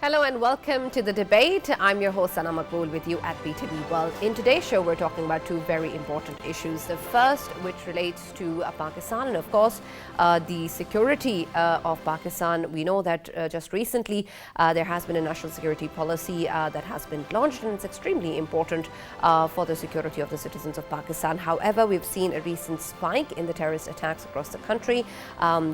Hello and welcome to the debate. I'm your host Sana Maqbool with you at PTV WORLD. In today's show, we're talking about two very important issues. The first, which relates to Pakistan and, of course, the security of Pakistan. We know that just recently there has been a national security policy that has been launched, and it's extremely important for the security of the citizens of Pakistan. However, we've seen a recent spike in the terrorist attacks across the country.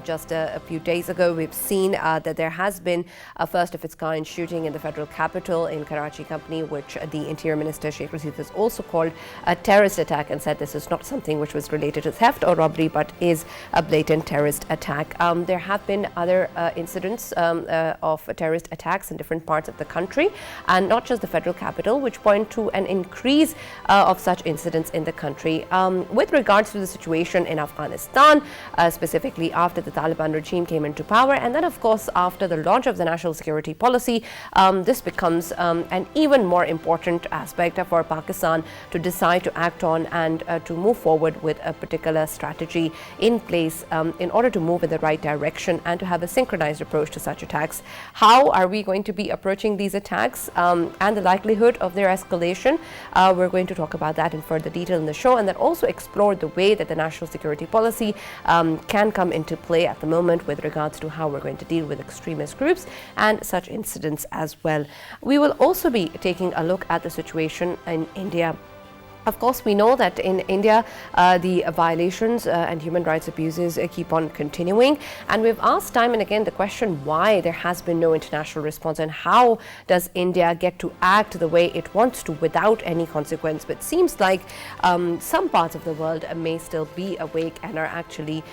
Just a few days ago, we've seen that there has been a first of its kind shooting in the federal capital in Karachi company, which the Interior Minister Sheikh Rasheed has also called a terrorist attack and said this is not something which was related to theft or robbery but is a blatant terrorist attack. There have been other incidents of terrorist attacks in different parts of the country, and not just the federal capital, which point to an increase of such incidents in the country. With regards to the situation in Afghanistan, specifically after the Taliban regime came into power, and then of course after the launch of the national security policy, this becomes an even more important aspect for Pakistan to decide to act on and to move forward with a particular strategy in place in order to move in the right direction and to have a synchronized approach to such attacks. How are we going to be approaching these attacks and the likelihood of their escalation? We're going to talk about that in further detail in the show, and then also explore the way that the national security policy can come into play at the moment with regards to how we're going to deal with extremist groups and such incidents as well. We will also be taking a look at the situation in India. Of course, we know that in India, the violations and human rights abuses keep on continuing. And we've asked time and again the question why there has been no international response and how does India get to act the way it wants to without any consequence. But it seems like some parts of the world may still be awake and are actually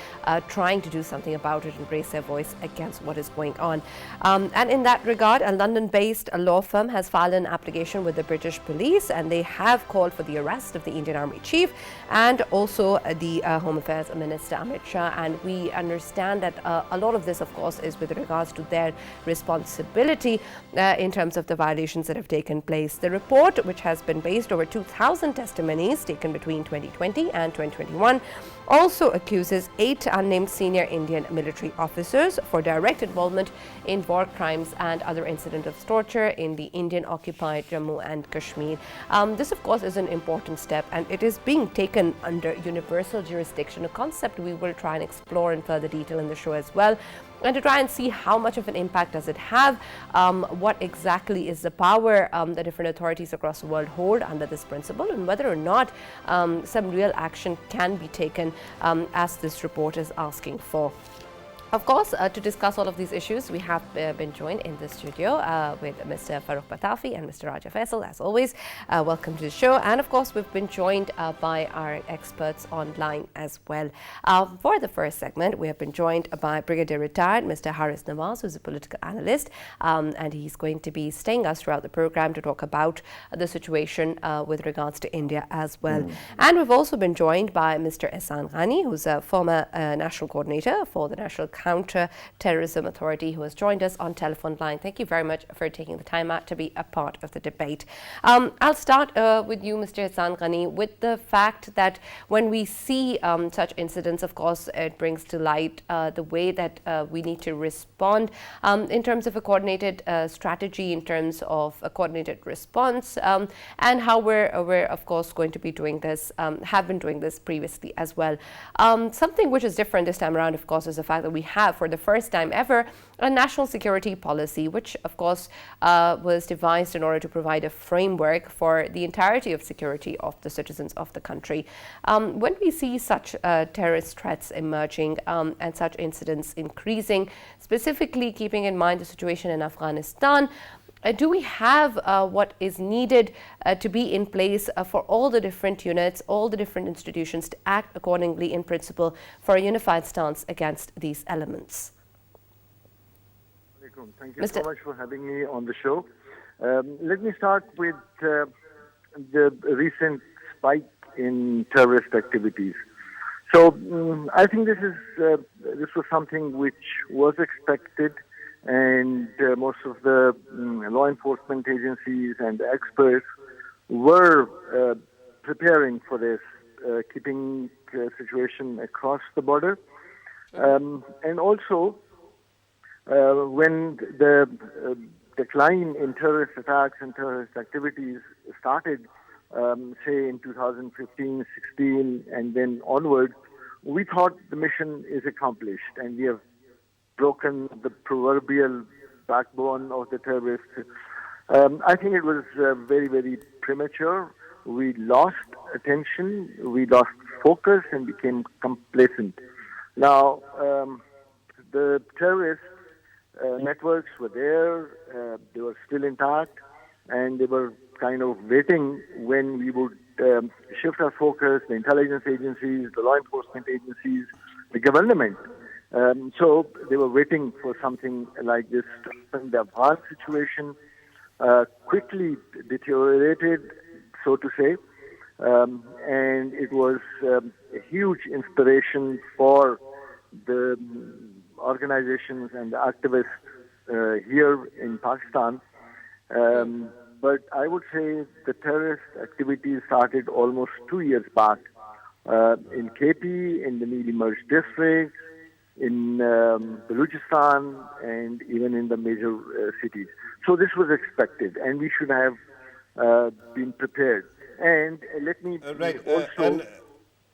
trying to do something about it and raise their voice against what is going on. And in that regard, a London-based law firm has filed an application with the British police, and they have called for the arrest of the Indian Army Chief and also the Home Affairs Minister Amit Shah. And we understand that a lot of this, of course, is with regards to their responsibility in terms of the violations that have taken place. The report, which has been based over 2,000 testimonies taken between 2020 and 2021, also accuses 8 unnamed senior Indian military officers for direct involvement in war crimes and other incidents of torture in the Indian-occupied Jammu and Kashmir. This, of course, is an important step, and it is being taken under universal jurisdiction, a concept we will try and explore in further detail in the show as well, and to try and see how much of an impact does it have, what exactly is the power the different authorities across the world hold under this principle, and whether or not some real action can be taken as this report is asking for. Of course, to discuss all of these issues, we have been joined in the studio with Mr. Farrukh Pitafi and Mr. Raja Faisal, as always. Welcome to the show. And of course, we've been joined by our experts online as well. For the first segment, we have been joined by Brigadier Retired Mr. Haris Nawaz, who's a political analyst, and he's going to be staying us throughout the program to talk about the situation with regards to India as well. And we've also been joined by Mr. Ehsan Ghani, who's a former national coordinator for the National Counter-Terrorism Authority, who has joined us on telephone line. Thank you very much for taking the time out to be a part of the debate. I'll start with you, Mr. Ehsan Ghani, with the fact that when we see such incidents, of course, it brings to light the way that we need to respond in terms of a coordinated strategy, in terms of a coordinated response, and how we're of course going to be doing this, have been doing this previously as well. Something which is different this time around, of course, is the fact that we have, for the first time ever, a national security policy, which of course was devised in order to provide a framework for the entirety of security of the citizens of the country. When we see such terrorist threats emerging and such incidents increasing, specifically keeping in mind the situation in Afghanistan, do we have what is needed to be in place for all the different units, all the different institutions to act accordingly in principle for a unified stance against these elements? Thank you so much for having me on the show. Let me start with the recent spike in terrorist activities. So I think this was something which was expected, and most of the law enforcement agencies and experts were preparing for this, keeping the situation across the border. And also, when the decline in terrorist attacks and terrorist activities started, say, in 2015, 16, and then onward, we thought the mission is accomplished and we have broken the proverbial backbone of the terrorists. I think it was very, very premature. We lost attention, we lost focus, and became complacent. Now, the terrorist networks were there, they were still intact, and they were kind of waiting when we would shift our focus, the intelligence agencies, the law enforcement agencies, the government. So they were waiting for something like this. The Afghan situation quickly deteriorated, so to say, and it was a huge inspiration for the organizations and the activists here in Pakistan. But I would say the terrorist activity started almost 2 years back in KP, in the newly merged districts, in Balochistan, and even in the major cities. So this was expected, and we should have been prepared. And let me also...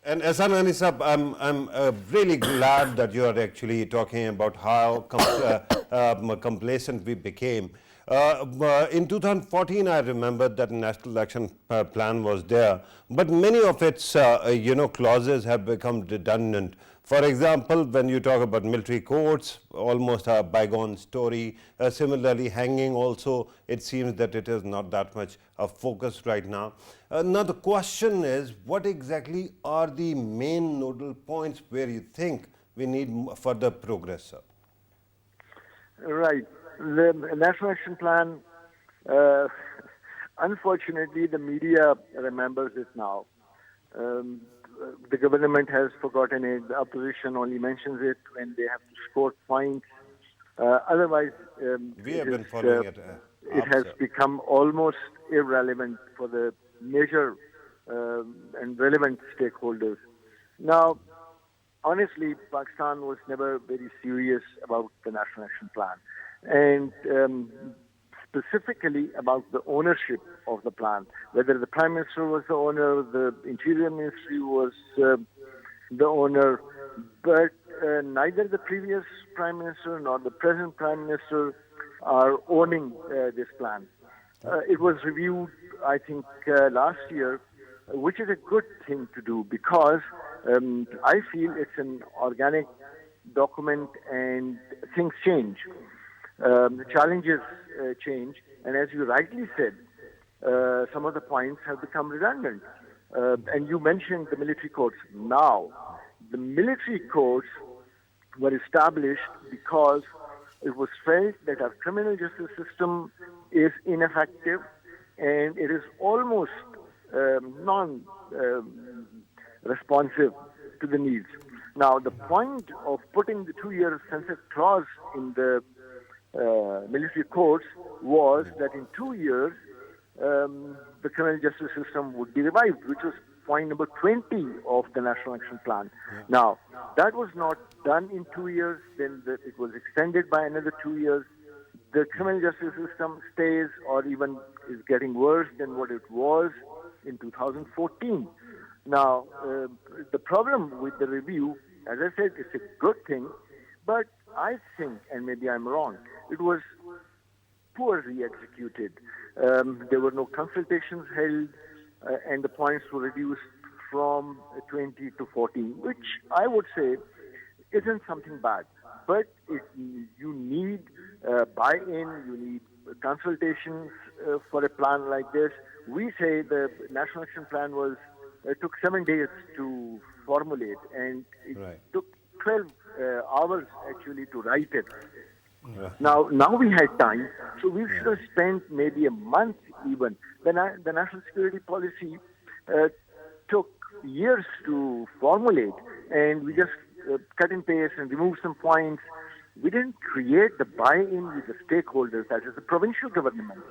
And Ahsan Anisab, I'm really glad that you are actually talking about how complacent we became. In 2014, I remember that National Action Plan was there, but many of its clauses have become redundant. For example, when you talk about military courts, almost a bygone story. Similarly, hanging also, it seems that it is not that much of focus right now. Now the question is, what exactly are the main nodal points where you think we need further progress, sir? Right. The National Action Plan, unfortunately, the media remembers it now. The government has forgotten it. The opposition only mentions it when they have to score points. Otherwise, we have been following it. It has become almost irrelevant for the major and relevant stakeholders. Now, honestly, Pakistan was never very serious about the National Action Plan, and specifically about the ownership of the plan. Whether the Prime Minister was the owner, the Interior Ministry was the owner, but neither the previous Prime Minister nor the present Prime Minister are owning this plan. It was reviewed, I think, last year, which is a good thing to do because I feel it's an organic document and things change. Challenges change, and as you rightly said, some of the points have become redundant. And you mentioned the military courts. Now, the military courts were established because it was felt that our criminal justice system is ineffective and it is almost non-responsive to the needs. Now, the point of putting the 2-year sunset clause in the military courts was that in 2 years, the criminal justice system would be revived, which was point number 20 of the National Action Plan. Yeah. Now, that was not done in 2 years, then it was extended by another 2 years. The criminal justice system stays or even is getting worse than what it was in 2014. Now, the problem with the review, as I said, it's a good thing, but I think, and maybe I'm wrong, it was poorly executed. There were no consultations held, and the points were reduced from 20 to 14, which I would say isn't something bad. But you need buy-in, you need consultations for a plan like this. We say the National Action Plan took 7 days to formulate, and it took 12 hours actually to write it. Now we had time, so we should have spent maybe a month even. The national security policy took years to formulate, and we just cut and paste and remove some points. We didn't create the buy-in with the stakeholders, that is the provincial government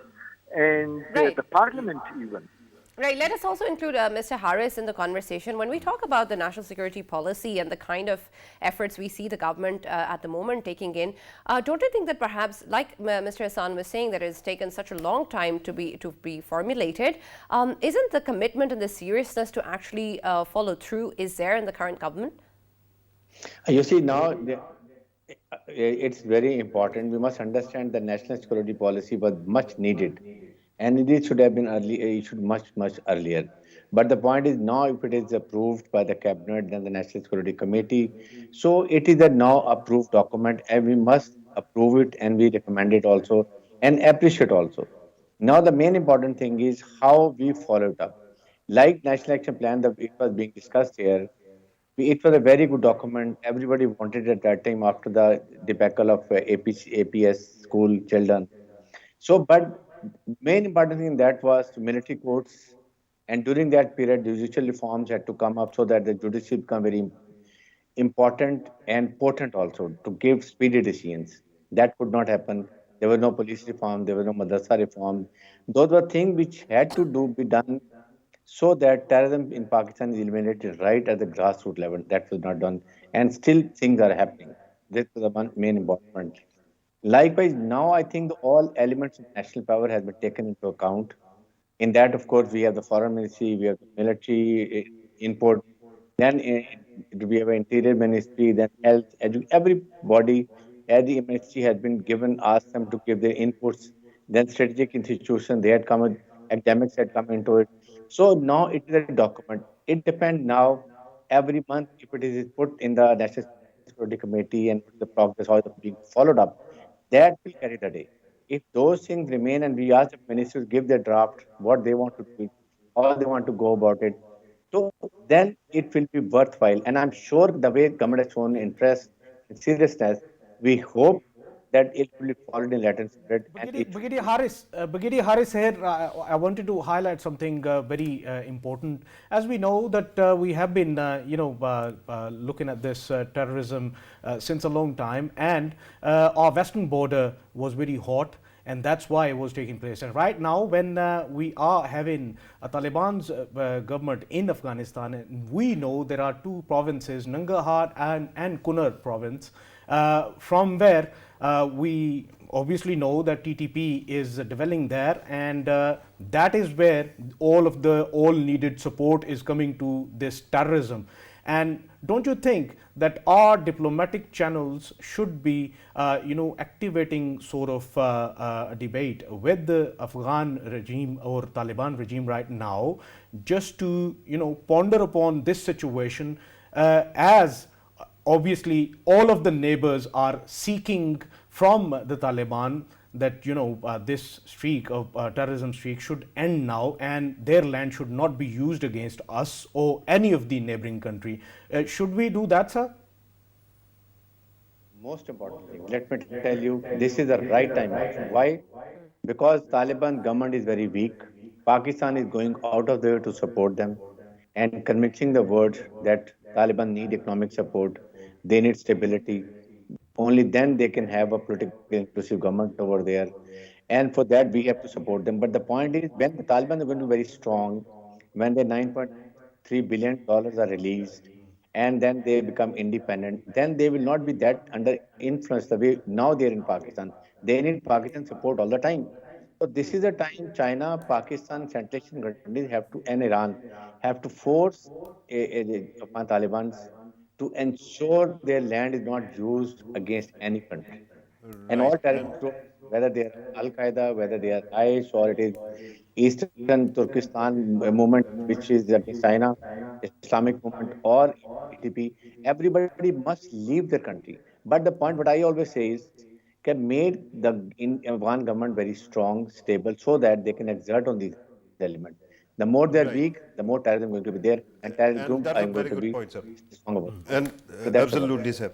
and the parliament even. Right. Let us also include Mr. Harris in the conversation. When we talk about the national security policy and the kind of efforts we see the government at the moment taking in, don't you think that perhaps, like Mr. Hassan was saying, that it's taken such a long time to be formulated, isn't the commitment and the seriousness to actually follow through is there in the current government? You see, now it's very important. We must understand the national security policy was much needed, and it should have been early. It should much earlier. But the point is now, if it is approved by the cabinet, then the National Security Committee, so it is a now approved document, and we must approve it, and we recommend it also, and appreciate also. Now, the main important thing is how we follow it up. Like National Action Plan, that it was being discussed here, it was a very good document. Everybody wanted at that time after the debacle of APS school children. So, but main important thing that was military courts, and during that period, judicial reforms had to come up so that the judiciary become very important and potent also to give speedy decisions. That could not happen. There was no police reform, there was no madrasa reform. Those were things which had to be done so that terrorism in Pakistan is eliminated right at the grassroots level. That was not done, and still things are happening. This was the one main important. Likewise, now I think all elements of national power has been taken into account. In that, of course, we have the foreign ministry, we have the military input, then we have an interior ministry, then health, everybody at the ministry has been given, asked them to give their inputs. Then strategic institutions, they had come, academics had come into it. So now it is a document. It depends now every month if it is put in the National Security Committee and the progress, how it's being followed up, that will carry the day. If those things remain and we ask the ministers to give their draft, what they want to do, how they want to go about it, so then it will be worthwhile. And I'm sure the way government has shown interest and seriousness, we hope that it will be followed in letter and spirit, and it should be. Brigadier Harris here, I wanted to highlight something very important. As we know that we have been, looking at this terrorism since a long time, and our western border was very hot, and that's why it was taking place. And right now, when we are having a Taliban's government in Afghanistan, and we know there are two provinces, Nangarhar and Kunar province, from where we obviously know that TTP is developing there, and that is where all needed support is coming to this terrorism. And don't you think that our diplomatic channels should be, activating sort of a debate with the Afghan regime or Taliban regime right now, just to, ponder upon this situation, as obviously all of the neighbors are seeking from the Taliban that this streak of terrorism streak should end now, and their land should not be used against us or any of the neighboring country. Should we do that, sir? Most important thing, let me tell you, this is the right time also. Why? Because Taliban government is very weak. Pakistan is going out of there to support them and convincing the world that Taliban need economic support, they need stability. Only then they can have a politically inclusive government over there. And for that, we have to support them. But the point is, when the Taliban are going to be very strong, when the $9.3 billion are released, and then they become independent, then they will not be that under influence the way now they're in Pakistan. They need Pakistan support all the time. So this is the time China, Pakistan, Central Asian countries have to, and Iran have to force Afghan Taliban's to ensure their land is not used against any country. And all Right. terrorist groups, whether they are Al Qaeda, whether they are Daesh, or it is Eastern Turkestan movement, which is against China, Islamic movement, or PTP, everybody must leave their country. But the point, what I always say is, can make the Afghan government very strong, stable, so that they can exert on these elements. The more they are weak, Right. the more terrorism going to be there, and terrorist groups And are that's a going to very be good point, sir. strong about. And So that's about absolutely, that. sir.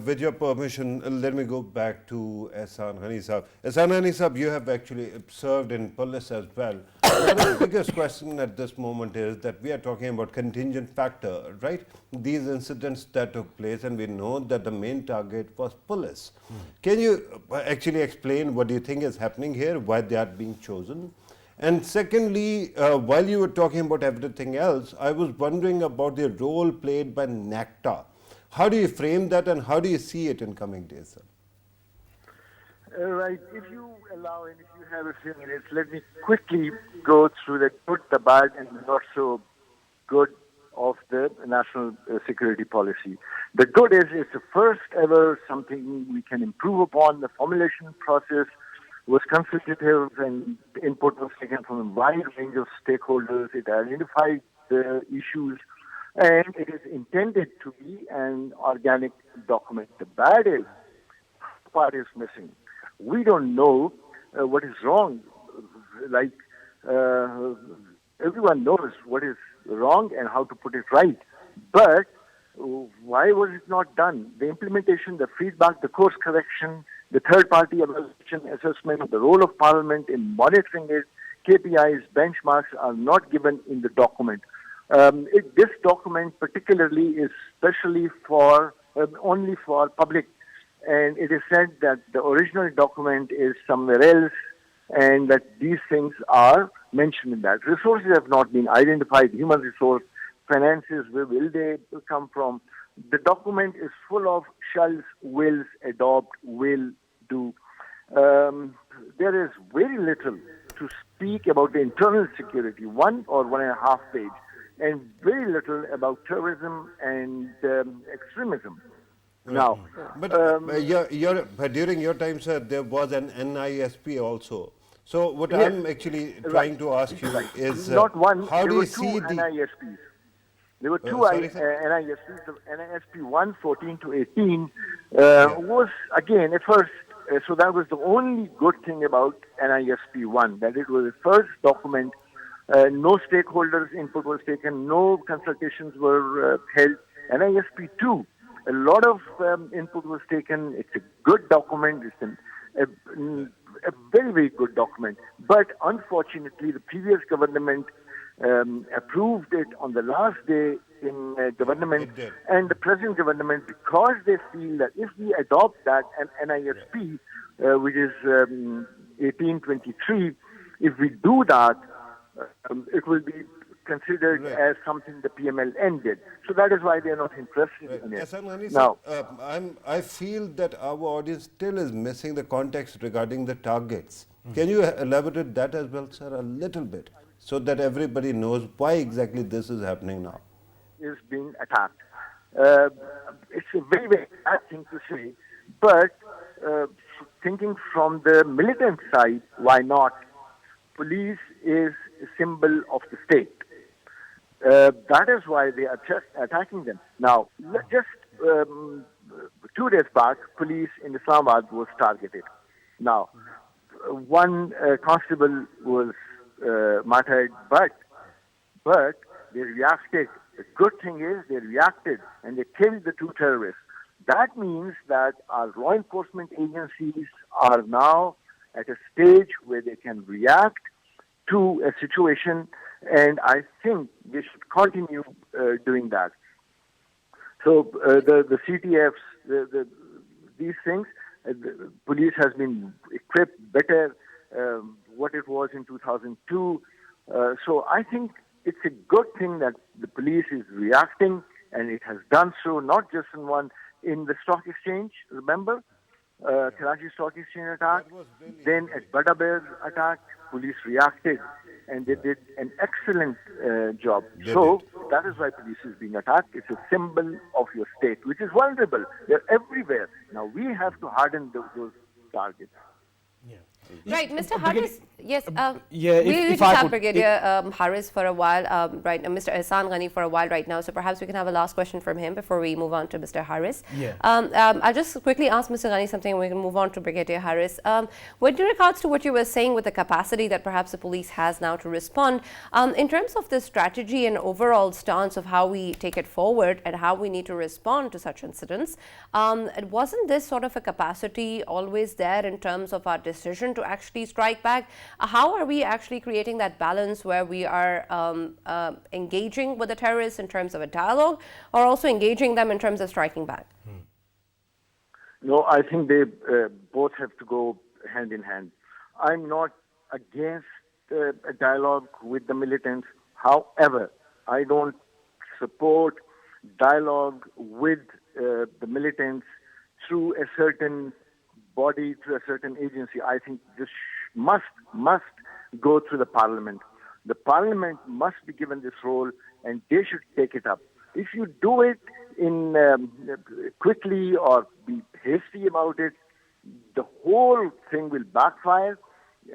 With your permission, let me go back to Ehsan Hani Sahab. Ehsan Hani Sahab, you have actually served in police as well. Now, the biggest question at this moment is that we are talking about contingent factor, right? These incidents that took place, and we know that the main target was police. Can you actually explain what do you think is happening here, why they are being chosen? And secondly, while you were talking about everything else, I was wondering about the role played by NACTA. How do you frame that and how do you see it in coming days, sir? Right. If you allow and if you have a few minutes, let me quickly go through the good, the bad, and the not so good of the national security policy. The good is it's the first ever something we can improve upon. The formulation process was consultative and input was taken from a wide range of stakeholders. It identified the issues and it is intended to be an organic document. The bad is part is missing. We don't know what is wrong. Like everyone knows what is wrong and how to put it right. But why was it not done? The implementation, the feedback, the course correction, the third-party evaluation assessment, the role of Parliament in monitoring it, KPIs, benchmarks are not given in the document. This document particularly is specially for only for public, and it is said that the original document is somewhere else and that these things are mentioned in that. Resources have not been identified, human resource, finances, where will they come from? The document is full of shalls, wills, adopt, will, do. There is very little to speak about the internal security, 1 or 1.5 page, and very little about terrorism and extremism. Now, but during your time, sir, there was an NISP also. So what yes, I'm actually trying to ask you is, not one, how there do were you two see the... NISPs. There were two sorry, NISPs. The NISP 1, 14 to 18 was, again, at first, so that was the only good thing about NISP 1, that it was the first document. No stakeholders' input was taken, no consultations were held. NISP 2, a lot of input was taken. It's a good document. It's a very, very good document. But unfortunately, the previous government approved it on the last day in government, and the present government, because they feel that if we adopt that NISP, which is 1823, if we do that, it will be considered as something the PML ended. So that is why they are not interested in it. Now, I feel that our audience still is missing the context regarding the targets. Can you elaborate that as well, sir, a little bit, so that everybody knows why exactly this is happening now? Is being attacked. It's a very, very bad thing to say, but thinking from the militant side, why not? Police is a symbol of the state. That is why they are just attacking them. Now, just 2 days back, police in Islamabad was targeted. Now, one constable was martyred, but they reacted. The good thing is they reacted and they killed the 2 terrorists. That means that our law enforcement agencies are now at a stage where they can react to a situation, and I think they should continue doing that. So the CTFs, these things, the police has been equipped better what it was in 2002. So I think it's a good thing that the police is reacting, and it has done so not just in the stock exchange, remember? Karachi Stock Exchange attack, then at Badaber attack, police reacted and they did an excellent job. That is why police is being attacked. It's a symbol of your state, which is vulnerable. They're everywhere. Now we have to harden those targets. Yeah. Right, Mr. Harris. Yes. We'll just have Brigadier Harris for a while, right? Mr. Ehsan Ghani for a while right now. So perhaps we can have a last question from him before we move on to Mr. Harris. Yeah. I'll just quickly ask Mr. Ghani something, and we can move on to Brigadier Harris. With regards to what you were saying with the capacity that perhaps the police has now to respond, in terms of the strategy and overall stance of how we take it forward and how we need to respond to such incidents, wasn't this sort of a capacity always there in terms of our decision to actually strike back? How are we actually creating that balance where we are engaging with the terrorists in terms of a dialogue, or also engaging them in terms of striking back? No, I think they both have to go hand in hand. I'm not against a dialogue with the militants. However, I don't support dialogue with the militants through a certain body, through a certain agency. I think this must go through the parliament. The parliament must be given this role, and they should take it up. If you do it in quickly or be hasty about it, the whole thing will backfire,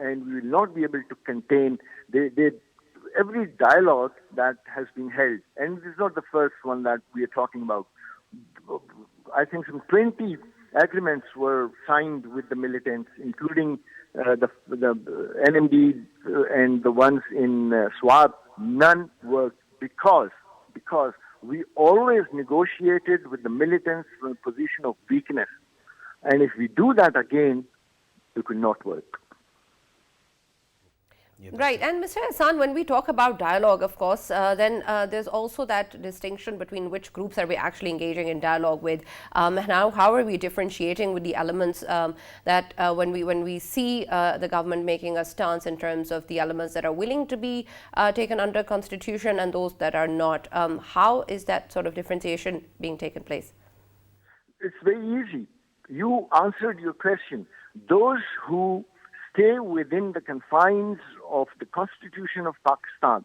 and we will not be able to contain every dialogue that has been held. And this is not the first one that we are talking about. I think some 20 agreements were signed with the militants, including the NMD and the ones in Swat. None worked because we always negotiated with the militants from a position of weakness. And if we do that again, it will not work. Right, and Mr. Hassan, when we talk about dialogue, of course, then there's also that distinction between which groups are we actually engaging in dialogue with. Now, how are we differentiating with the elements that when we see the government making a stance in terms of the elements that are willing to be taken under constitution and those that are not? How is that sort of differentiation being taken place? It's very easy. You answered your question. Those who stay within the confines of the Constitution of Pakistan,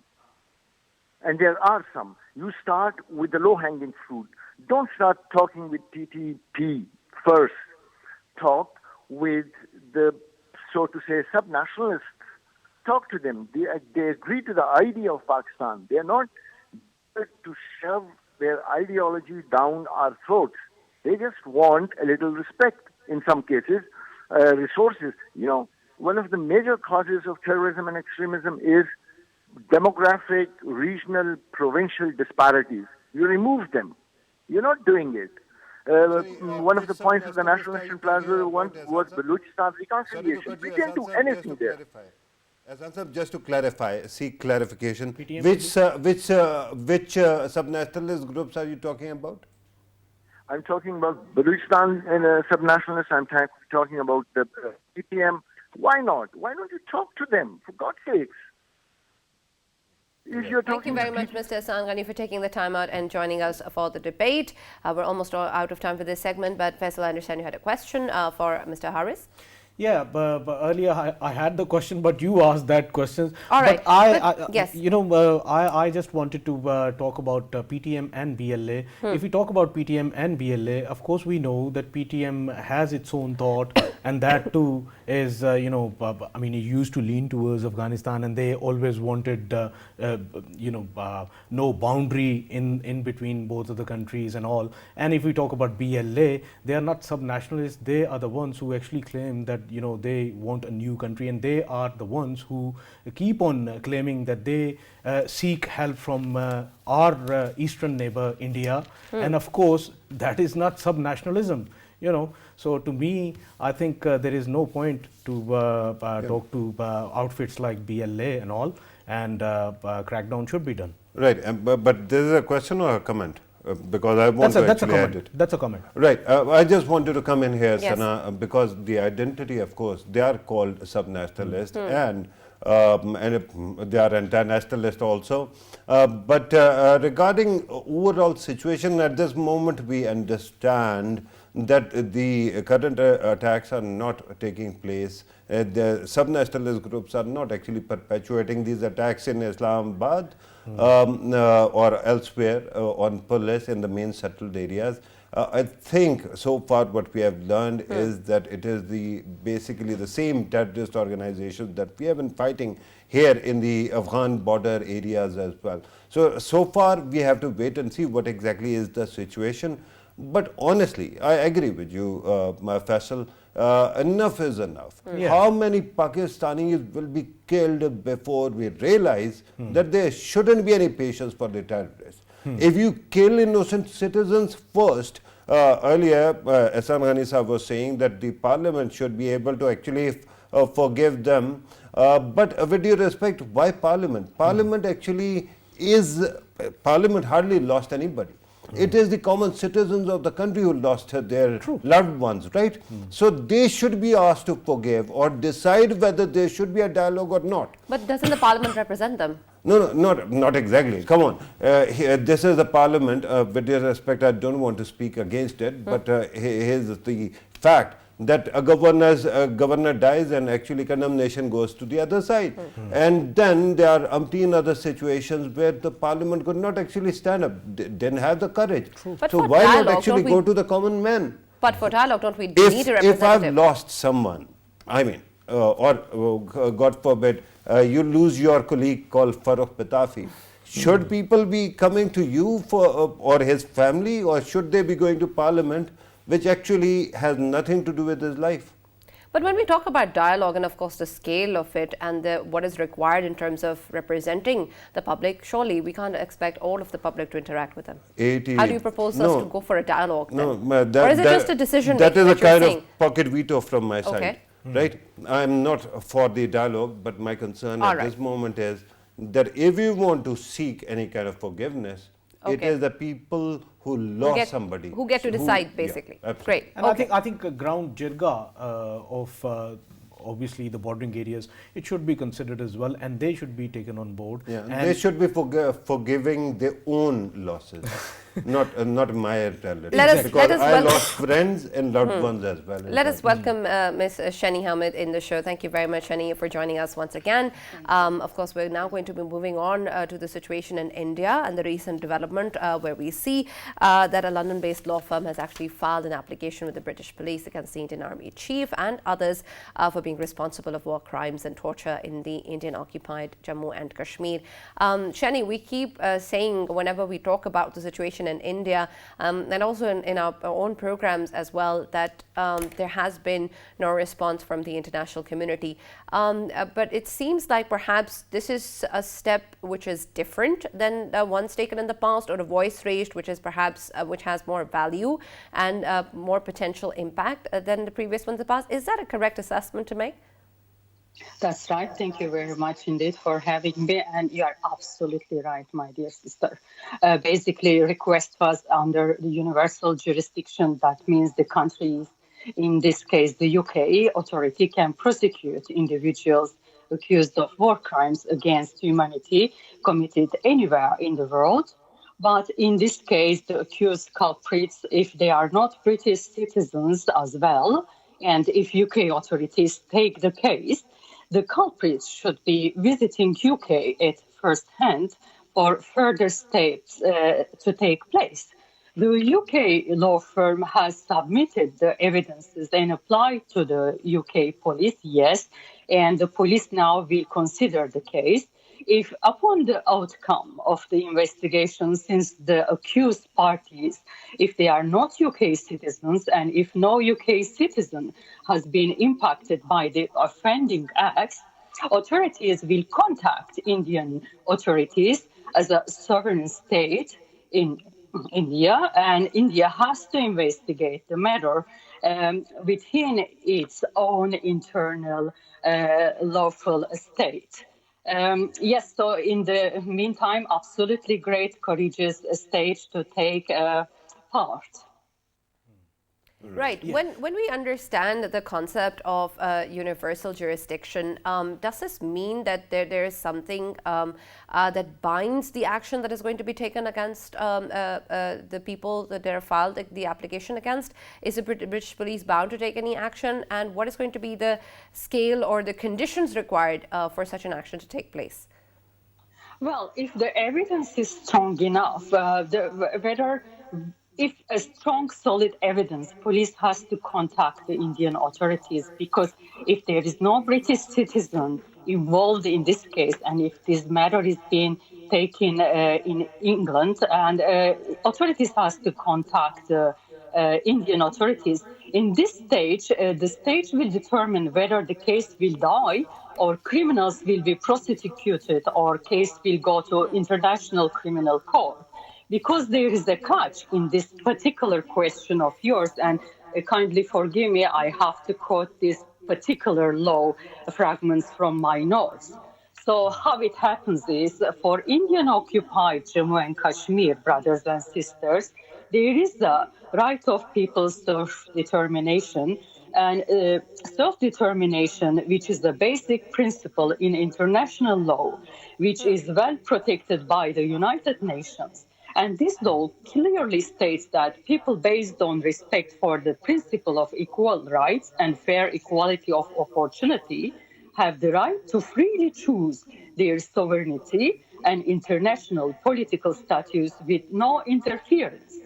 and there are some, you start with the low-hanging fruit. Don't start talking with TTP first. Talk with the, so to say, sub-nationalists. Talk to them. They agree to the idea of Pakistan. They are not there to shove their ideology down our throats. They just want a little respect, in some cases, resources. You know, one of the major causes of terrorism and extremism is demographic, regional, provincial disparities. You remove them. You're not doing it. One of the points of the National Action Plan was Balochistan reconciliation. We didn't do anything there. Just to clarify, seek clarification. Which sub-nationalist groups are you talking about? I'm talking about Balochistan and sub-nationalists. I'm talking about the PTM. Why not? Why don't you talk to them, for God's sakes? Thank you very much, Mr. Hassan Ghani, for taking the time out and joining us for the debate. We're almost out of time for this segment, but Faisal, I understand you had a question for Mr. Haris. Yeah, but earlier I had the question, but you asked that question. All right. Yes. I just wanted to talk about PTM and BLA. If we talk about PTM and BLA, of course we know that PTM has its own thought, and that too is, it used to lean towards Afghanistan, and they always wanted, no boundary in between both of the countries and all. And if we talk about BLA, they are not sub-nationalists. They are the ones who actually claim that they want a new country, and they are the ones who keep on claiming that they seek help from our eastern neighbor India. And of course that is not sub-nationalism, so to me I think there is no point to talk to outfits like BLA and all, and crackdown should be done. Right, but there is a question or a comment? Because I want to actually add it. That's a comment. Right. I just wanted to come in here, yes. Sana, because the identity, of course, they are called sub-nationalist and they are anti-nationalist also. But regarding overall situation at this moment, we understand that the current attacks are not taking place. The sub-nationalist groups are not actually perpetuating these attacks in Islamabad or elsewhere on police in the main settled areas. I think so far what we have learned is that it is basically the same terrorist organizations that we have been fighting here in the Afghan border areas as well. So far we have to wait and see what exactly is the situation. But honestly, I agree with you, Faisal. Enough is enough. Yeah. How many Pakistanis will be killed before we realize that there shouldn't be any patience for the terrorists? If you kill innocent citizens first, earlier Hassan Ghani Sahab was saying that the parliament should be able to actually forgive them. But with due respect, why parliament? Parliament actually is, parliament hardly lost anybody. It is the common citizens of the country who lost their loved ones, right? So they should be asked to forgive or decide whether there should be a dialogue or not. But doesn't the parliament represent them? No, not exactly. Come on. This is the parliament. With due respect, I don't want to speak against it, but here's the fact that a governor dies and actually condemnation goes to the other side. And then there are umpteen other situations where the parliament could not actually stand up, didn't have the courage. But so for why dialogue, not actually don't go we- to the common man? But for dialogue, don't we need a representative? If I've lost someone, I mean, God forbid, you lose your colleague called Farrukh Pitafi, should people be coming to you for or his family, or should they be going to parliament, which actually has nothing to do with his life? But when we talk about dialogue and of course the scale of it and what is required in terms of representing the public, surely we can't expect all of the public to interact with them. How do you propose us to go for a dialogue then? Or is it just a decision that is a you're kind saying? of pocket veto from my side, right? I'm not for the dialogue, but my concern at this moment is that if you want to seek any kind of forgiveness, it is the people who lost somebody who get to decide, basically. Yeah, great. And I think ground jirga of obviously the bordering areas, it should be considered as well, and they should be taken on board. Yeah, and they should be forgiving their own losses, not my relatives. Because I lost friends and loved ones as well. Let us welcome Ms. Shani Hamid in the show. Thank you very much, Shani, for joining us once again. Of course, we're now going to be moving on to the situation in India and the recent development where we see that a London-based law firm has actually filed an application with the British police against the Indian Army chief and others for being responsible of war crimes and torture in the Indian-occupied Jammu and Kashmir. Shani, we keep saying whenever we talk about the situation in India and also in our own programs as well that there has been no response from the international community. But it seems like perhaps this is a step which is different than the ones taken in the past, or a voice raised which is perhaps which has more value and more potential impact than the previous ones in the past. Is that a correct assessment to make? That's right. Thank you very much indeed for having me. And you are absolutely right, my dear sister. Basically, request was under the universal jurisdiction. That means the countries, in this case, the UK authority, can prosecute individuals accused of war crimes against humanity committed anywhere in the world. But in this case, the accused culprits, if they are not British citizens as well, and if UK authorities take the case, the culprits should be visiting UK at first hand for further steps to take place. The UK law firm has submitted the evidences and applied to the UK police, yes, and the police now will consider the case. If upon the outcome of the investigation, since the accused parties, if they are not UK citizens and if no UK citizen has been impacted by the offending acts, authorities will contact Indian authorities as a sovereign state in India, and India has to investigate the matter within its own internal lawful state. Yes, so in the meantime, absolutely great, courageous stage to take part. Right. Yeah. When we understand the concept of universal jurisdiction, does this mean that there is something that binds the action that is going to be taken against the people that they're filed the application against? Is the British police bound to take any action? And what is going to be the scale or the conditions required for such an action to take place? Well, if the evidence is strong enough, if a strong, solid evidence, police has to contact the Indian authorities, because if there is no British citizen involved in this case, and if this matter is being taken in England, and authorities has to contact the Indian authorities. In this stage, the stage will determine whether the case will die or criminals will be prosecuted or case will go to International Criminal Court. Because there is a catch in this particular question of yours, and kindly forgive me, I have to quote this particular law fragments from my notes. So how it happens is for Indian occupied Jammu and Kashmir, brothers and sisters, there is the right of people's self-determination and self-determination, which is the basic principle in international law, which is well protected by the United Nations. And this law clearly states that people, based on respect for the principle of equal rights and fair equality of opportunity, have the right to freely choose their sovereignty and international political status with no interference.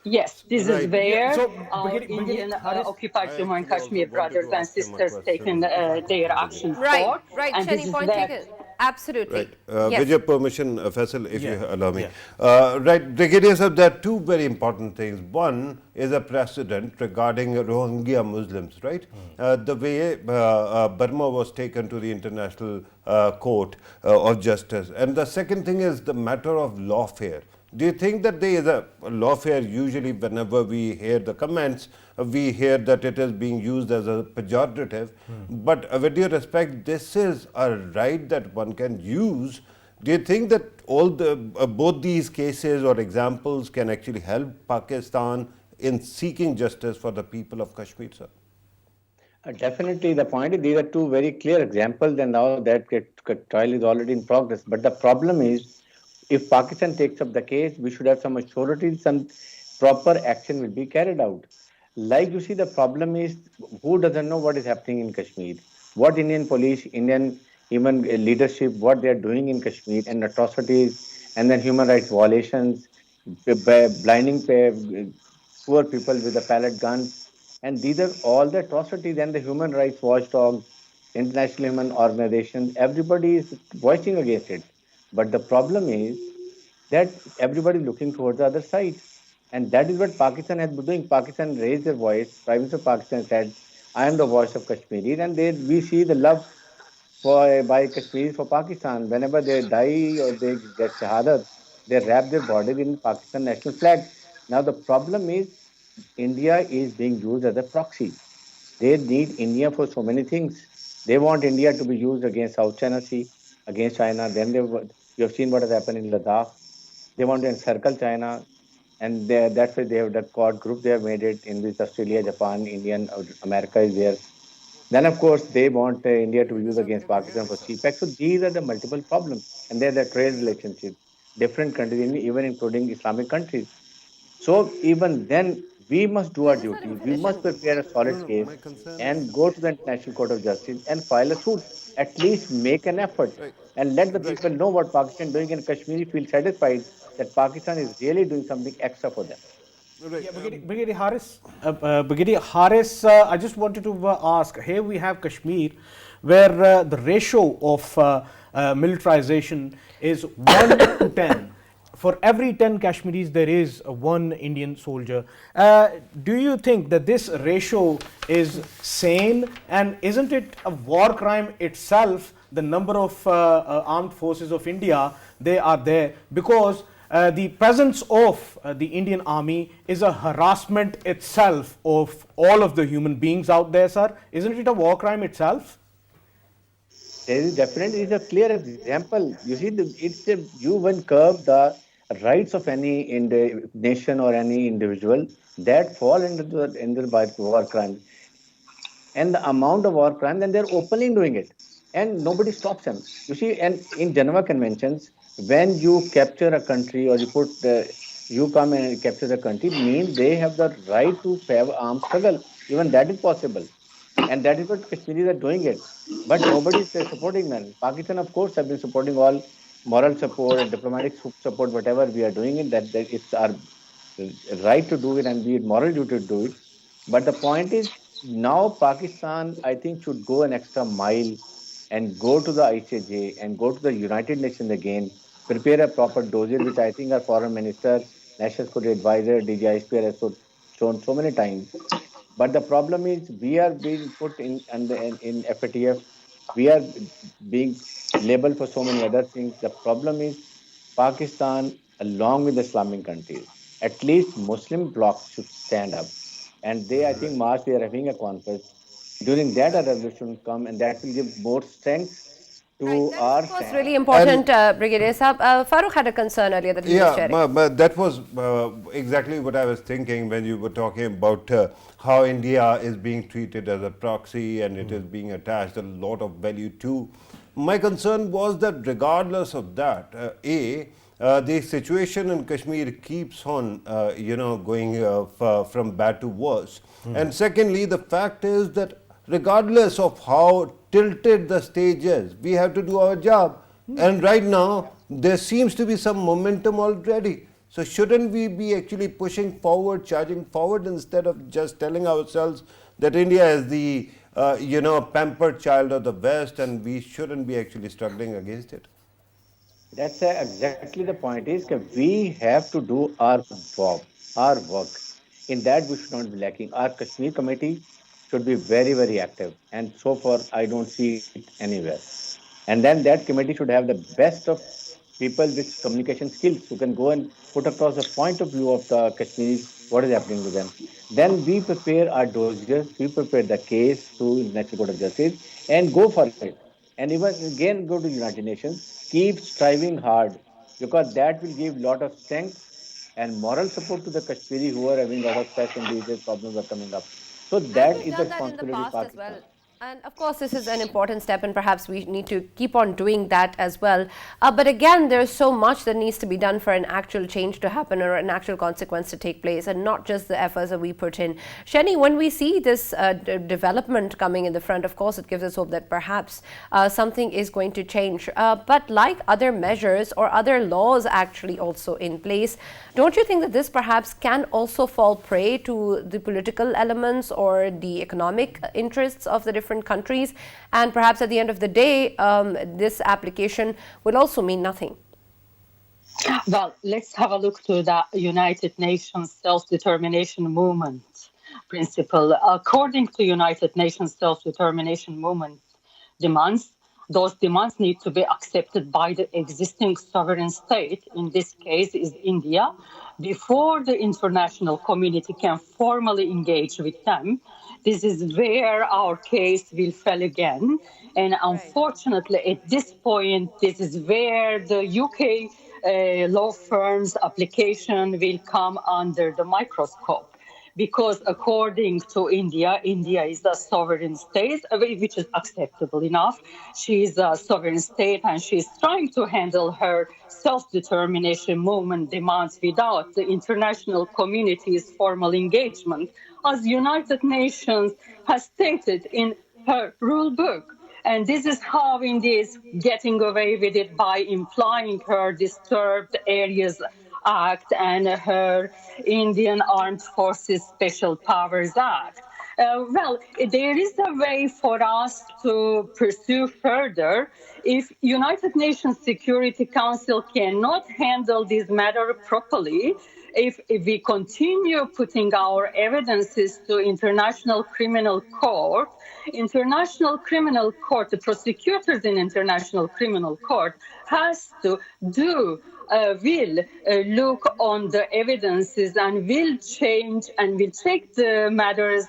Yes, this is Right. Yeah. where So, our Brigadier Indian Haris, occupied I Jammu and actually also Kashmir wanted brothers to and ask him a sisters taken question, if I their can, Vijay. actions Right, for, right, and this Shani, is point where taken. Absolutely. Right. Yes. With your permission, Faisal, if you Yeah, allow me. yeah. Right, Brigadier Sahib, there are two very important things. One is a precedent regarding Rohingya Muslims, right? The way Burma was taken to the International Court of Justice. And the second thing is the matter of lawfare. Do you think that there is a lawfare? Usually whenever we hear the comments, we hear that it is being used as a pejorative. But with due respect, this is a right that one can use. Do you think that all the both these cases or examples can actually help Pakistan in seeking justice for the people of Kashmir, sir? Definitely, the point is these are two very clear examples, and now that trial is already in progress. But the problem is, if Pakistan takes up the case, we should have some assurity, some proper action will be carried out. Like you see, the problem is who doesn't know what is happening in Kashmir, what Indian police, Indian even leadership, what they are doing in Kashmir, and atrocities, and then human rights violations, blinding poor people with the pellet guns, and these are all the atrocities and the human rights watchdogs, international human organizations, everybody is voicing against it. But the problem is that everybody is looking towards the other side. And that is what Pakistan has been doing. Pakistan raised their voice. Prime Minister of Pakistan said, I am the voice of Kashmiris. And we see the love for by Kashmiris for Pakistan. Whenever they die or they get shahadat, they wrap their bodies in Pakistan national flag. Now the problem is India is being used as a proxy. They need India for so many things. They want India to be used against South China Sea, against China. Then you have seen what has happened in Ladakh. They want to encircle China, and that's why they have that Quad group. They have made it in which Australia, Japan, Indian, America is there. Then, of course, they want India to be used against Pakistan for CPEC. So these are the multiple problems, and they're the trade relationships, different countries, even including Islamic countries. So even then, we must do No, our just let him duty. We finish. must prepare a solid No, case my concern and is go to the International Court of Justice and file a suit. At least make an effort right, and let the right. people know what Pakistan is doing, and Kashmiri feel satisfied that Pakistan is really doing something extra for them. Right. Yeah, Brigadier Haris, I just wanted to ask. Here we have Kashmir, where the ratio of militarization is 1 to 10. For every 10 Kashmiris, there is one Indian soldier. Do you think that this ratio is sane, and isn't it a war crime itself? The number of armed forces of India, they are there because the presence of the Indian army is a harassment itself of all of the human beings out there, sir. Isn't it a war crime itself? There is definitely is a clear example. You see, you when curb the rights of any nation or any individual that fall into by war crimes, and the amount of war crime, then they're openly doing it, and nobody stops them. You see, and in Geneva Conventions, when you capture a country or you come and capture the country, means they have the right to have armed struggle. Even that is possible, and that is what Kashmiris are doing it. But nobody is supporting them. Pakistan, of course, have been supporting all moral support and diplomatic support, whatever we are doing it. That it's our right to do it and be it moral duty to do it. But the point is now Pakistan, I think, should go an extra mile and go to the ICJ and go to the United Nations again, prepare a proper dossier, which I think our foreign minister, national security advisor, DGISP has shown so many times. But the problem is we are being put in FATF. We are being labeled for so many other things. The problem is Pakistan, along with the Islamic countries, at least Muslim blocs should stand up. And I think, March, they are having a conference. During that, a resolution will come, and that will give more strength to That is, our of course, really stand. important, Brigadier Saab. Farrukh had a concern earlier that he was Yeah, sharing. but that was exactly what I was thinking when you were talking about how India is being treated as a proxy and it is being attached a lot of value to. My concern was that regardless of that, the situation in Kashmir keeps on, going from bad to worse. And secondly, the fact is that regardless of how tilted the stage is, we have to do our job. And right now, there seems to be some momentum already. So shouldn't we be actually pushing forward, charging forward, instead of just telling ourselves that India is the, pampered child of the West and we shouldn't be actually struggling against it? That's exactly the point is that we have to do our work. In that, we should not be lacking. Our Kashmir committee should be very, very active. And so far, I don't see it anywhere. And then that committee should have the best of people with communication skills who can go and put across the point of view of the Kashmiris, what is happening to them. Then we prepare our dossiers, we prepare the case to International Court of Justice and go for it. And even again go to United Nations, keep striving hard because that will give lot of strength and moral support to the Kashmiri who are having a lot of stress and these problems are coming up. So And that we've is the done that in the responsibility of past as well. Pakistan. And of course, this is an important step, and perhaps we need to keep on doing that as well. But again, there's so much that needs to be done for an actual change to happen or an actual consequence to take place, and not just the efforts that we put in. Shani, when we see this development coming in the front, of course, it gives us hope that perhaps something is going to change. But like other measures or other laws actually also in place, don't you think that this perhaps can also fall prey to the political elements or the economic interests of the different countries? And perhaps at the end of the day, this application will also mean nothing. Well, let's have a look to the United Nations Self-Determination Movement principle. According to United Nations Self-Determination Movement demands, those demands need to be accepted by the existing sovereign state, in this case is India, before the international community can formally engage with them. This is where our case will fail again. And unfortunately, at this point, this is where the UK law firm's application will come under the microscope. Because according to India, India is a sovereign state, which is acceptable enough. She is a sovereign state and she is trying to handle her self-determination movement demands without the international community's formal engagement, as United Nations has stated in her rule book. And this is how India is getting away with it by implying her Disturbed Areas Act and her Indian Armed Forces Special Powers Act. Well, there is a way for us to pursue further. If United Nations Security Council cannot handle this matter properly, if we continue putting our evidences to International Criminal Court, the prosecutors in International Criminal Court has to will look on the evidences and will change and will take the matters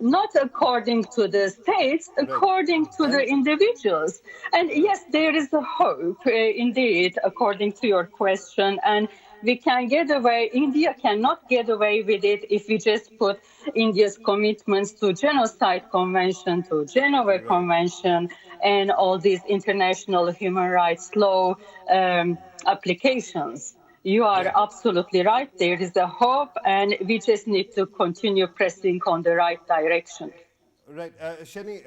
not according to the states, according to the individuals. And yes, there is a hope, indeed, according to your question. And we can get away, India cannot get away with it if we just put India's commitments to Genocide Convention, to Geneva Convention, and all these international human rights law applications. You are absolutely right. There is a hope, and we just need to continue pressing on the right direction. Right. Shani,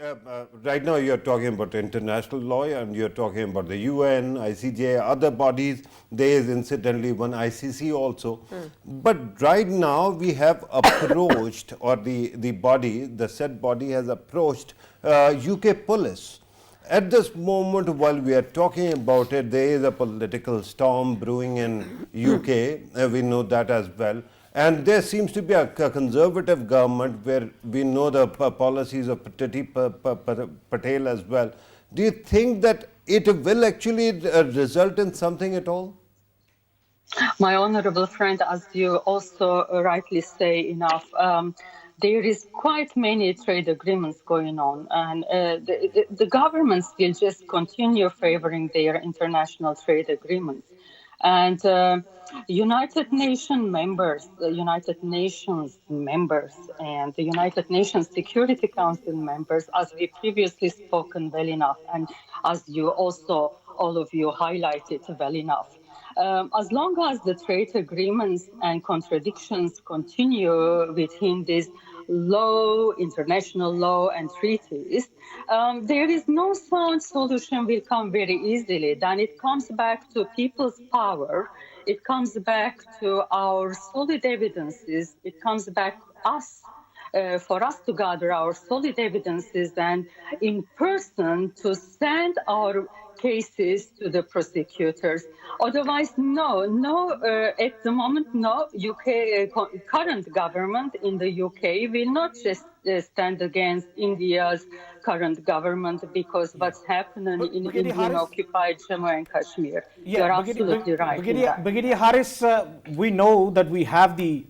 right now you're talking about international law and you're talking about the UN, ICJ, other bodies. There is incidentally one ICC also. But right now we have approached, or the said body has approached UK police. At this moment, while we are talking about it, there is a political storm brewing in UK. We know that as well. And there seems to be a conservative government where we know the policies of Pitafi Patel as well. Do you think that it will actually result in something at all? My honorable friend, as you also rightly say enough, there is quite many trade agreements going on, and the governments will just continue favoring their international trade agreements. And United Nations members, the United Nations members, and the United Nations Security Council members, as we previously spoken well enough, and as you also, all of you highlighted well enough. As long as the trade agreements and contradictions continue within this law, international law and treaties, there is no sound solution will come very easily. Then it comes back to people's power. It comes back to our solid evidences. It comes back for us to gather our solid evidences and in person to send our cases to the prosecutors. Otherwise, at the moment, no. UK current government in the UK will not just stand against India's current government because what's happening in Indian-occupied Jammu and Kashmir. You're absolutely right. Brigadier Harris, we know that we have the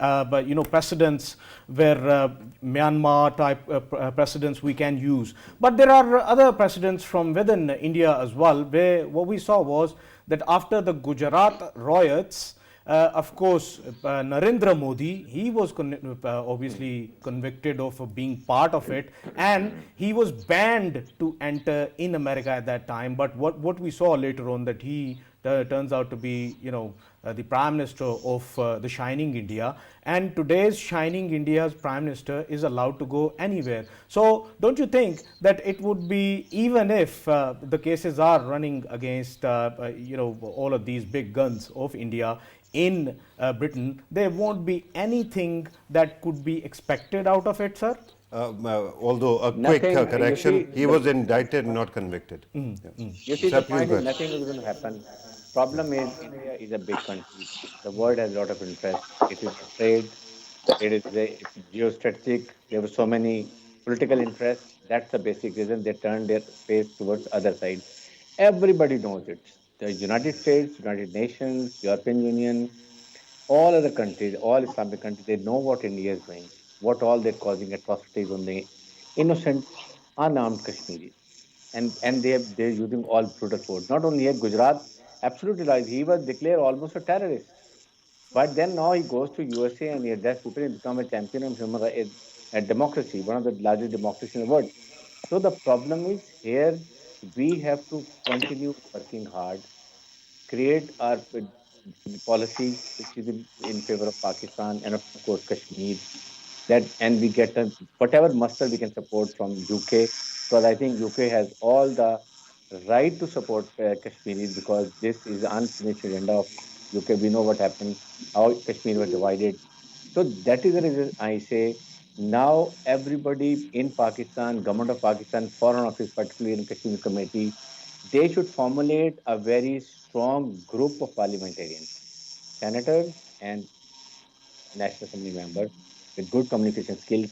precedents where Myanmar type precedents we can use, but there are other precedents from within India as well, where what we saw was that after the Gujarat riots, of course, Narendra Modi, he was obviously convicted of being part of it, and he was banned to enter in America at that time. But what we saw later on, that he turns out to be, the Prime Minister of the Shining India, and today's Shining India's Prime Minister is allowed to go anywhere. So don't you think that it would be, even if the cases are running against all of these big guns of India in Britain, there won't be anything that could be expected out of it, sir? Although a quick correction, he was indicted, not convicted. You see, the point is nothing is going to happen. Problem is, India is a big country. The world has a lot of interest. It is trade. It's geostrategic. There were so many political interests. That's the basic reason they turned their face towards other side. Everybody knows it. The United States, United Nations, European Union, all other countries, all Islamic countries, they know what India is doing, what all they're causing atrocities on the innocent, unarmed Kashmiris. And they're using all brutal force. Not only here, Gujarat, absolutely right, he was declared almost a terrorist. But then now he goes to USA and he addresses people and become a champion of human rights and democracy, one of the largest democracies in the world. So the problem is here, we have to continue working hard, create our policy which is in favor of Pakistan and of course Kashmir, and we get whatever muster we can support from UK, because I think UK has all the right to support Kashmiris, because this is the unfinished agenda of UK. We know what happened, how Kashmir was divided. So that is the reason I say now everybody in Pakistan, government of Pakistan, Foreign Office, particularly in Kashmir Committee, they should formulate a very strong group of parliamentarians, senators and National Assembly members with good communication skills.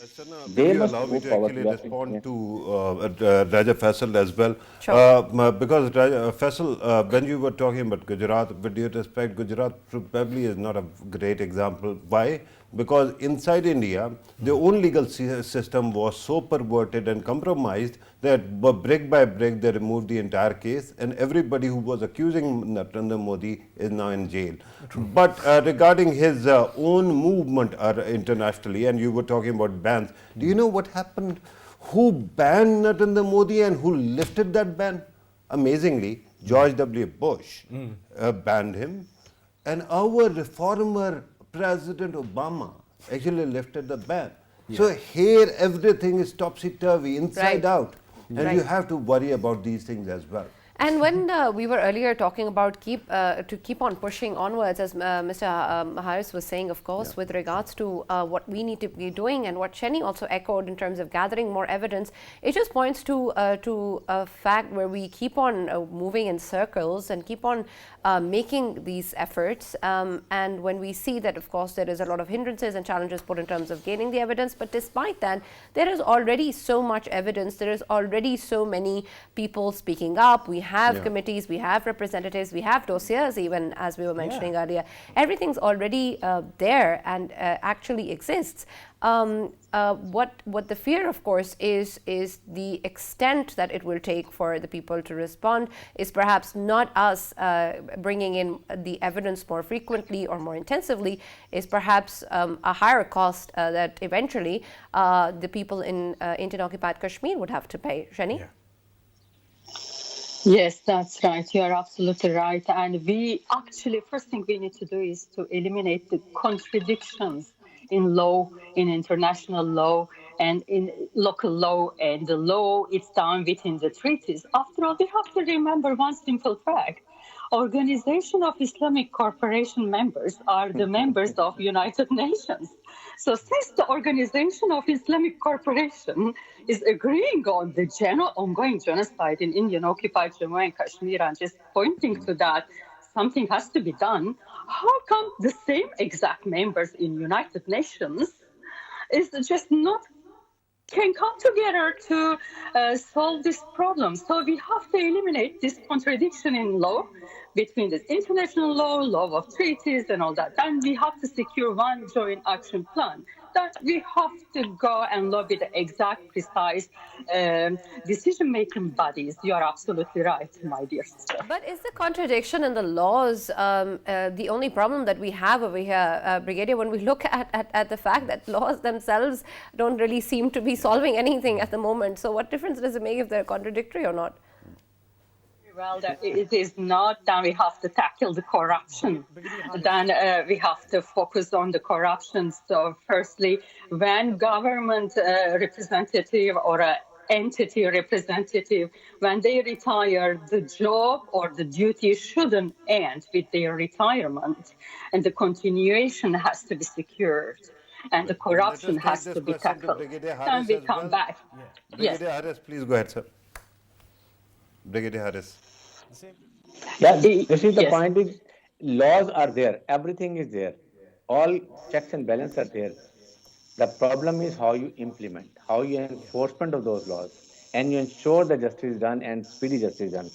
They must allow me to actually respond to Raja Faisal as well. Sure. Because Faisal, when you were talking about Gujarat, with due respect, Gujarat probably is not a great example. Why? Because inside India, the own legal system was so perverted and compromised that brick by brick they removed the entire case, and everybody who was accusing Narendra Modi is now in jail. True. But regarding his own movement internationally, and you were talking about bans, do you know what happened? Who banned Narendra Modi and who lifted that ban? Amazingly, George W. Bush banned him, and our former President Obama actually lifted the ban. Yeah. So here everything is topsy-turvy, inside out. And you have to worry about these things as well. And when we were earlier talking about to keep on pushing onwards, as Mr. Harris was saying, of course, with regards to what we need to be doing, and what Sheni also echoed in terms of gathering more evidence, it just points to a fact where we keep on moving in circles and keep on making these efforts. And when we see that, of course, there is a lot of hindrances and challenges put in terms of gaining the evidence, but despite that, there is already so much evidence. There is already so many people speaking up. We have committees, we have representatives, we have dossiers even, as we were mentioning earlier. Everything's already there and actually exists. What the fear, of course, is the extent that it will take for the people to respond is perhaps not us bringing in the evidence more frequently or more intensively, is perhaps a higher cost that eventually the people in Indian occupied Kashmir would have to pay. Shani? Yeah. Yes, that's right. You are absolutely right. And we actually, first thing we need to do is to eliminate the contradictions in law, in international law, and in local law. And the law is done within the treaties. After all, we have to remember one simple fact. Organization of Islamic Cooperation members are the members of United Nations. So since the Organization of Islamic Cooperation is agreeing on the ongoing genocide in Indian occupied Jammu and Kashmir and just pointing to that, something has to be done. How come the same exact members in United Nations is just not can come together to solve this problem? So we have to eliminate this contradiction in law between the international law, law of treaties and all that. And we have to secure one joint action plan. That we have to go and lobby the exact, precise decision-making bodies. You are absolutely right, my dear sister. But is the contradiction in the laws the only problem that we have over here, Brigadier, when we look at the fact that laws themselves don't really seem to be solving anything at the moment? So what difference does it make if they're contradictory or not? Well, it is not. Then we have to tackle the corruption. Then we have to focus on the corruption. So firstly, when government representative or an entity representative, when they retire, the job or the duty shouldn't end with their retirement. And the continuation has to be secured. And the corruption has to be tackled. Then we come back. Brigadier Harris, please go ahead, sir. Brigadier Harris. Yeah, you see, the point is, laws are there, everything is there, all checks and balances are there. The problem is how you implement, how you enforcement of those laws, and you ensure that justice is done and speedy justice is done.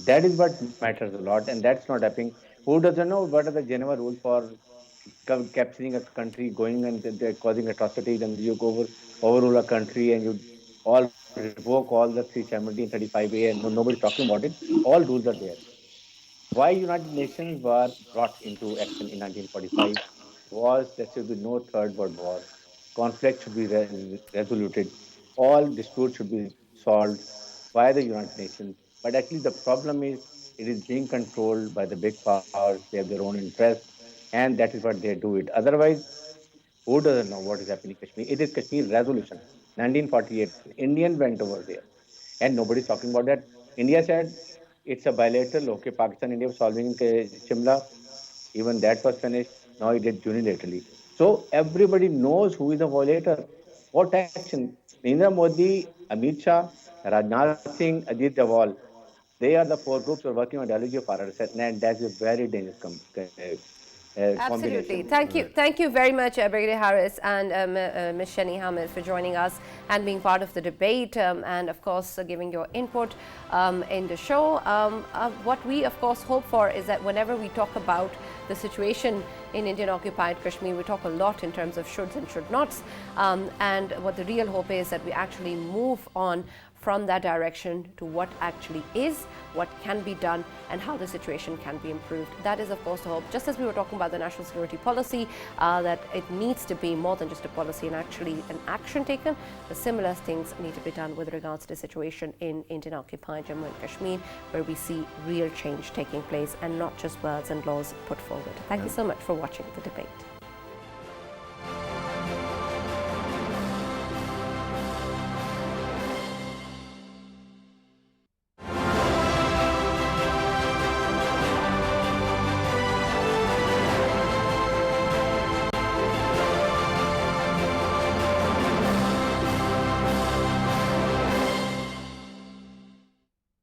That is what matters a lot, and that's not happening. Who doesn't know what are the Geneva rules for capturing a country, going and they're causing atrocities, and you go overrule a country and you all revoke all the 370 and 35A, and nobody's talking about it. All rules are there. Why United Nations were brought into action in 1945 was there should be no third world war. Conflict should be resoluted. All disputes should be solved by the United Nations. But actually the problem is it is being controlled by the big powers. They have their own interests, and that is what they do it. Otherwise, who doesn't know what is happening in Kashmir? It is Kashmir resolution, 1948. Indians went over there, and nobody's talking about that. India said it's a bilateral. Okay, Pakistan, India was solving in Shimla. Even that was finished. Now it did unilaterally. So everybody knows who is the violator. What action? Narendra Modi, Amit Shah, Rajnath Singh, Ajit Doval. They are the four groups who are working on ideology of RSS, and that's a very dangerous Absolutely. Thank you very much, Brigadier Harris and Ms. Shani Hamid for joining us and being part of the debate and, of course, giving your input in the show. What we, of course, hope for is that whenever we talk about the situation in Indian occupied Kashmir, we talk a lot in terms of shoulds and should nots. And what the real hope is that we actually move on from that direction to what actually is, what can be done, and how the situation can be improved. That is, of course, the hope. Just as we were talking about the national security policy, that it needs to be more than just a policy and actually an action taken, the similar things need to be done with regards to the situation in Indian occupied Jammu and Kashmir, where we see real change taking place and not just words and laws put forward. Thank you so much for watching the debate.